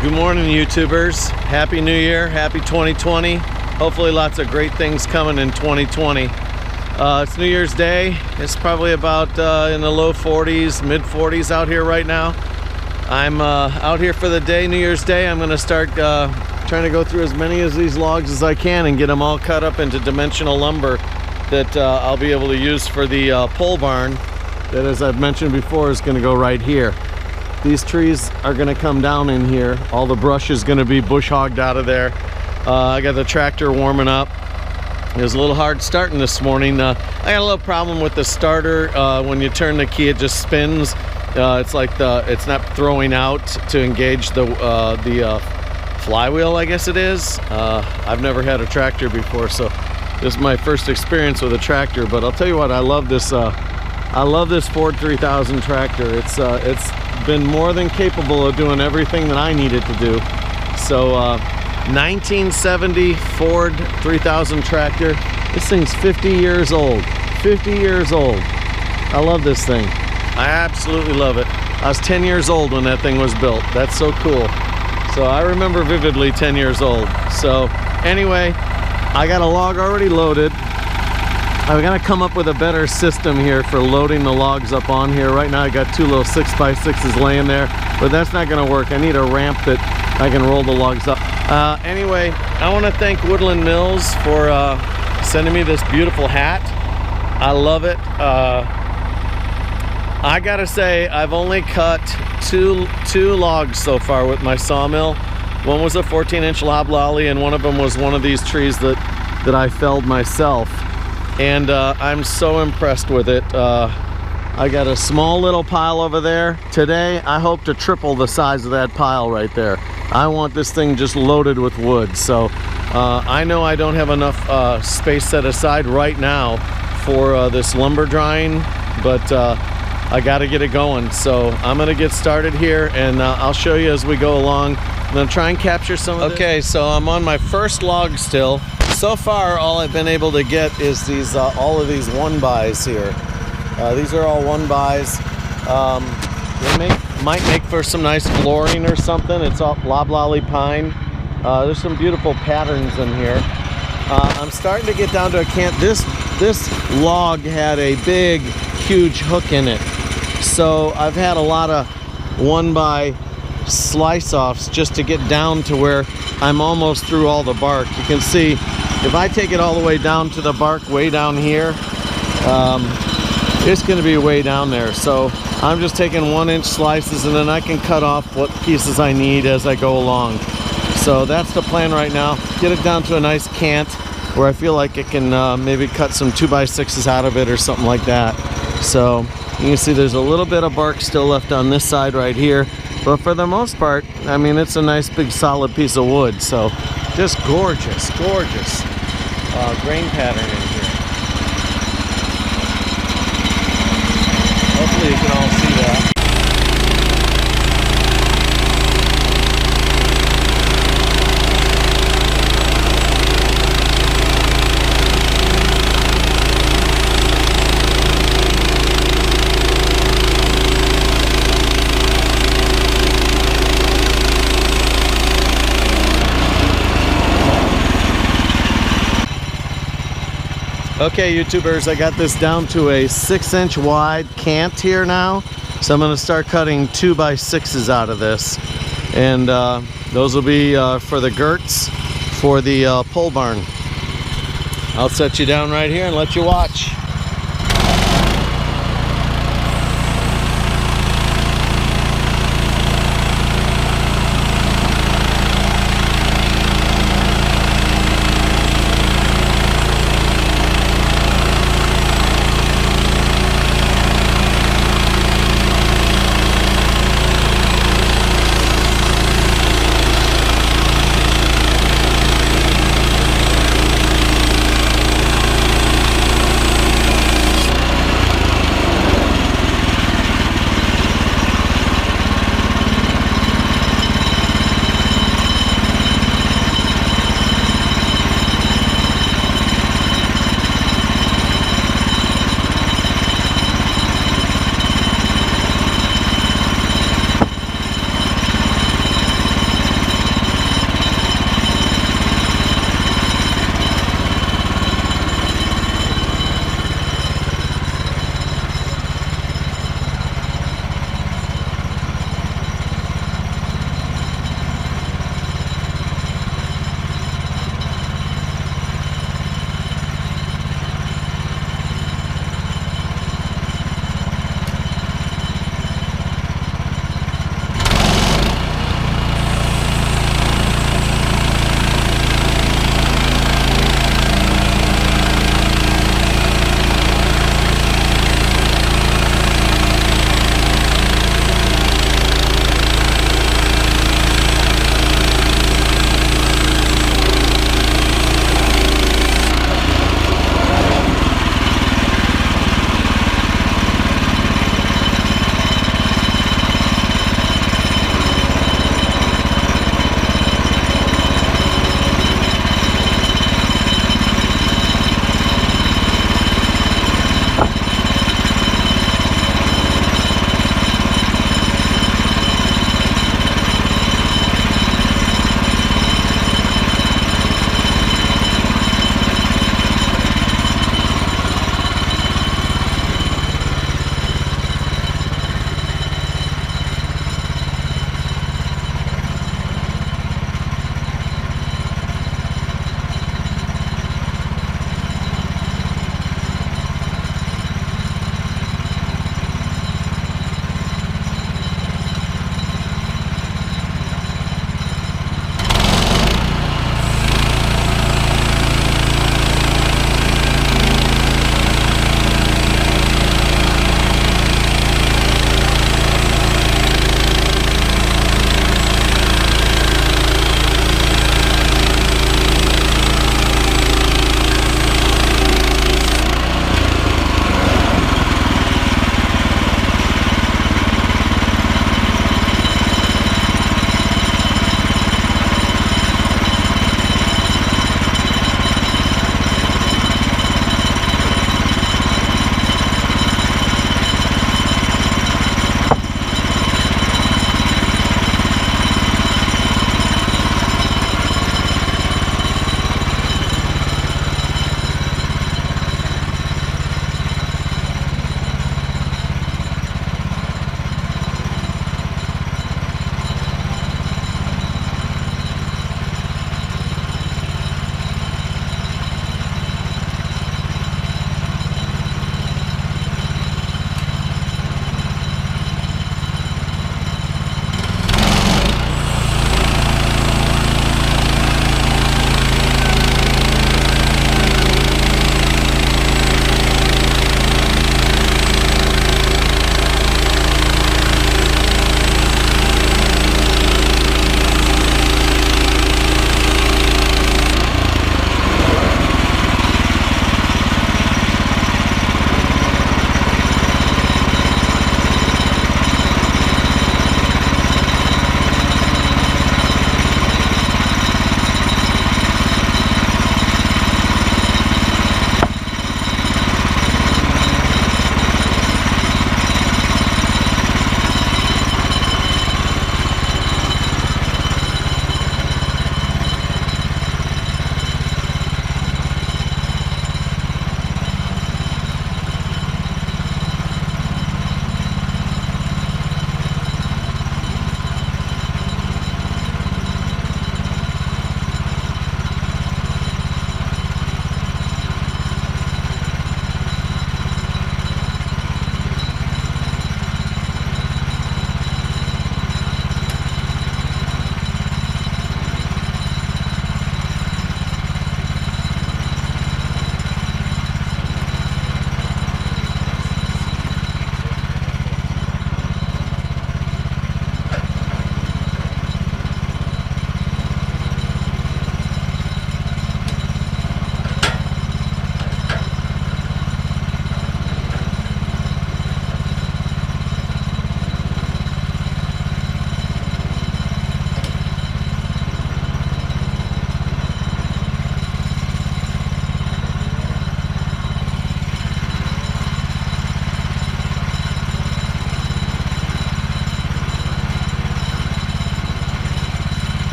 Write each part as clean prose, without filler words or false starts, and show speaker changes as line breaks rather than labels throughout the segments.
Good morning, YouTubers. Happy New Year, happy 2020. Hopefully lots of great things coming in 2020. It's New Year's Day. It's probably about in the low 40s, mid 40s out here right now. I'm out here for the day, New Year's Day. I'm gonna start trying to go through as many of these logs as I can and get them all cut up into dimensional lumber that I'll be able to use for the pole barn that, as I've mentioned before, is gonna go right here. These trees are gonna come down in here. All the brush is gonna be bush hogged out of there. I got the tractor warming up. It was a little hard starting this morning. I got a little problem with the starter. When you turn the key, it just spins. It's like it's not throwing out to engage the flywheel, I guess it is. I've never had a tractor before, so this is my first experience with a tractor. But I'll tell you what, I love this Ford 3000 tractor. It's been more than capable of doing everything that I needed to do. So 1970 Ford 3000 tractor. This thing's 50 years old. 50 years old. I love this thing. I absolutely love it. I was 10 years old when that thing was built. That's so cool. So I remember vividly 10 years old. So anyway, I got a log already loaded. I'm gonna come up with a better system here for loading the logs up on here. Right now I got two little 6x6s laying there, but that's not gonna work. I need a ramp that I can roll the logs up. Anyway, I wanna thank Woodland Mills for sending me this beautiful hat. I love it. I gotta say, I've only cut two logs so far with my sawmill. One was a 14-inch loblolly, and one of them was one of these trees that I felled myself. And I'm so impressed with it. I got a small little pile over there. Today, I hope to triple the size of that pile right there. I want this thing just loaded with wood. So I know I don't have enough space set aside right now for this lumber drying, but I got to get it going. So I'm going to get started here, and I'll show you as we go along. I'm going to try and capture some of this. Okay, so I'm on my first log still. So far, all I've been able to get is these all of these 1-bys here. These are all 1-bys. They might make for some nice flooring or something. It's all loblolly pine. There's some beautiful patterns in here. I'm starting to get down to a this log had a big, huge hook in it. So I've had a lot of 1-by slice-offs just to get down to where I'm almost through all the bark. You can see, if I take it all the way down to the bark way down here, it's going to be way down there. So I'm just taking 1-inch slices, and then I can cut off what pieces I need as I go along. So that's the plan right now. Get it down to a nice cant where I feel like it can maybe cut some 2x6s out of it or something like that. So you can see there's a little bit of bark still left on this side right here. But for the most part, I mean, it's a nice big solid piece of wood. So just gorgeous, gorgeous grain pattern in here. Hopefully you can all see that. Okay, YouTubers, I got this down to a 6-inch wide cant here now. So I'm going to start cutting 2x6s out of this. And those will be for the Girts for the pole barn. I'll set you down right here and let you watch.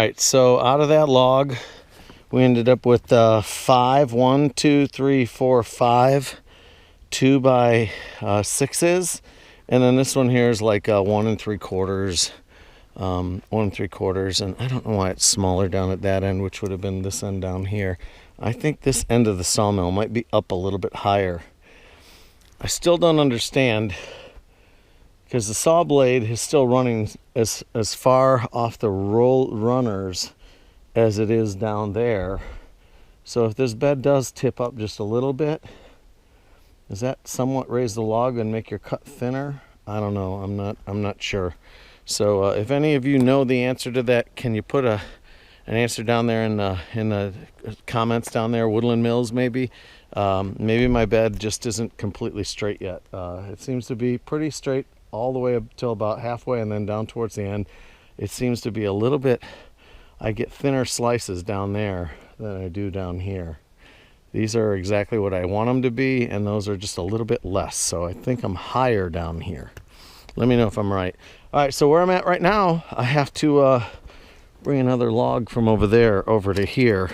right, so out of that log, we ended up with 5, 1, 2, 3, 4, 5 2x6s, and then this one here is like 1 3/4, 1 3/4, and I don't know why it's smaller down at that end, which would have been this end down here. I think this end of the sawmill might be up a little bit higher. I still don't understand, because the saw blade is still running as far off the runners as it is down there. So if this bed does tip up just a little bit, does that somewhat raise the log and make your cut thinner? I don't know. I'm not sure. So if any of you know the answer to that, can you put an answer down there in the comments down there? Woodland Mills, maybe. Maybe my bed just isn't completely straight yet. It seems to be pretty straight all the way up till about halfway, and then down towards the end, it seems to be a little bit. I get thinner slices down there than I do down here. These are exactly what I want them to be, and those are just a little bit less. So I think I'm higher down here. Let me know if I'm right. All right, so where I'm at right now, I have to bring another log from over there over to here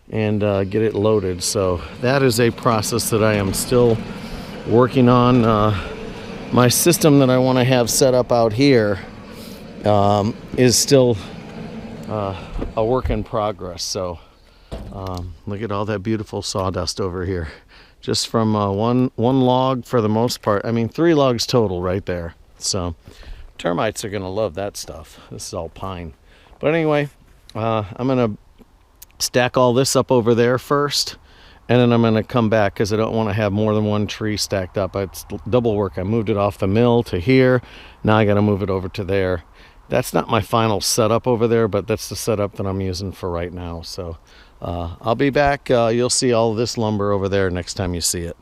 and get it loaded. So that is a process that I am still working on. My system that I want to have set up out here is still a work in progress. So look at all that beautiful sawdust over here, just from one log for the most part. I mean, 3 logs total right there. So termites are gonna love that stuff. This is all pine. But anyway, I'm gonna stack all this up over there first, and then I'm gonna come back because I don't want to have more than one tree stacked up. It's double work. I moved it off the mill to here. Now I gotta move it over to there. That's not my final setup over there, but that's the setup that I'm using for right now. So I'll be back. You'll see all this lumber over there next time you see it.